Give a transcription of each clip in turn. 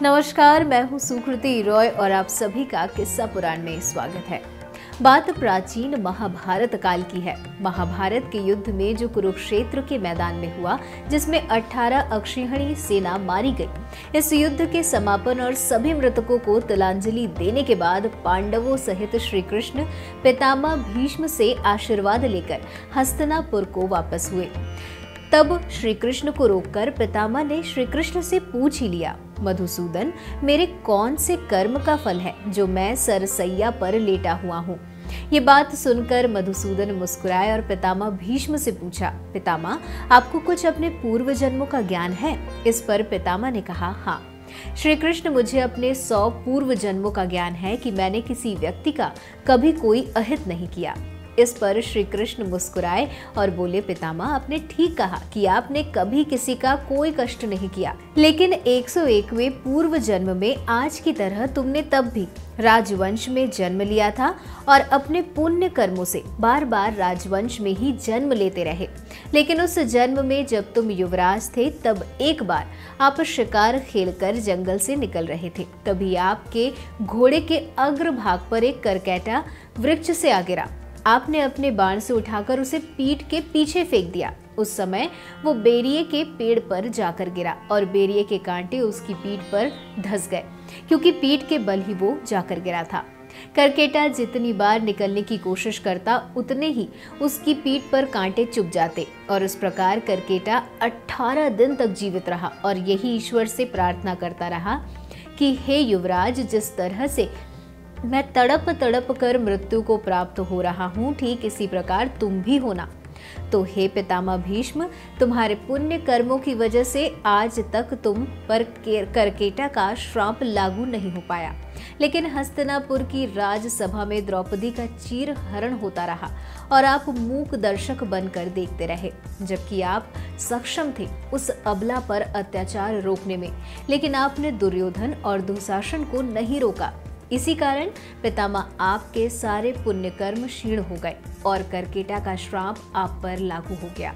नमस्कार, मैं हूँ सुकृति रॉय और आप सभी का किस्सा पुराण में स्वागत है। बात प्राचीन महाभारत काल की है। महाभारत के युद्ध में जो कुरुक्षेत्र के मैदान में हुआ, जिसमें 18 अक्षौहिणी सेना मारी गई। इस युद्ध के समापन और सभी मृतकों को तिलांजलि देने के बाद पांडवों सहित श्री कृष्ण पितामह भीष्म से आशीर्वाद लेकर हस्तिनापुर को वापस हुए। तब श्री कृष्ण को रोककर पितामह ने श्री कृष्ण से पूछ ही लिया, मधुसूदन, मेरे कौन से कर्म का फल है जो मैं सरसैया पर लेटा हुआ हूँ। ये बात सुनकर मधुसूदन मुस्कुराए और पितामह भीष्म से पूछा, पितामह, आपको कुछ अपने पूर्व जन्मों का ज्ञान है? इस पर पितामह ने कहा, हाँ श्री कृष्ण, मुझे अपने 100 पूर्व जन्मों का ज्ञान है कि मैंने किसी व्यक्ति का कभी कोई अहित नहीं किया। इस पर श्री कृष्ण मुस्कुराए और बोले, पितामह, आपने ठीक कहा कि आपने कभी किसी का कोई कष्ट नहीं किया, लेकिन 101वें पूर्व जन्म में आज की तरह तुमने तब भी राजवंश में जन्म लिया था और अपने पुण्य कर्मों से बार बार राजवंश में ही जन्म लेते रहे। लेकिन उस जन्म में जब तुम युवराज थे, तब एक बार आप शिकार खेलकर जंगल से निकल रहे थे। तभी आपके घोड़े के अग्रभाग पर एक करकैटा वृक्ष से आ गिरा। आपने अपने बाण से उठाकर उसे पीठ के पीछे फेंक दिया। उस समय वो बेरिए के पेड़ पर जाकर गिरा और बेरिए के कांटे उसकी पीठ पर धंस गए, क्योंकि पीठ के बल ही वो जाकर गिरा था। करकेटा जितनी बार निकलने की कोशिश करता, उतने ही उसकी पीठ पर कांटे चुभ जाते और इस प्रकार करकेटा 18 दिन तक जीवित रहा और यही ईश्वर से प्रार्थना करता रहा कि हे युवराज, जिस तरह से मैं तड़प तड़प कर मृत्यु को प्राप्त हो रहा हूँ, ठीक इसी प्रकार तुम भी होना। तो हे पितामह भीष्म, तुम्हारे पुण्य कर्मों की वजह से आज तक तुम पर करकेटा का श्राप लागू नहीं हो पाया। लेकिन हस्तिनापुर की राजसभा में द्रौपदी का चीर हरण होता रहा और आप मूक दर्शक बनकर देखते रहे, जबकि आप सक्षम थे उस अबला पर अत्याचार रोकने में। लेकिन आपने दुर्योधन और दुशासन को नहीं रोका। इसी कारण पितामह आपके सारे पुण्य कर्म क्षीण हो गए और करकेटा का श्राप आप पर लागू हो गया।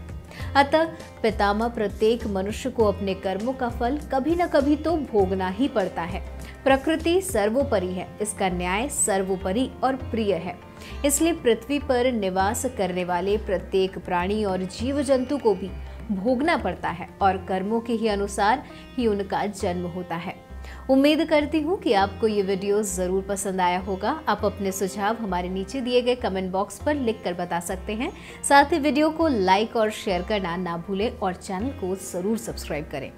अतः पितामह, प्रत्येक मनुष्य को अपने कर्मों का फल कभी न कभी तो भोगना ही पड़ता है। प्रकृति सर्वोपरि है, इसका न्याय सर्वोपरि और प्रिय है। इसलिए पृथ्वी पर निवास करने वाले प्रत्येक प्राणी और जीव जंतु को भी भोगना पड़ता है और कर्मों के ही अनुसार ही उनका जन्म होता है। उम्मीद करती हूँ कि आपको ये वीडियो जरूर पसंद आया होगा। आप अपने सुझाव हमारे नीचे दिए गए कमेंट बॉक्स पर लिखकर बता सकते हैं। साथ ही वीडियो को लाइक और शेयर करना ना भूलें और चैनल को जरूर सब्सक्राइब करें।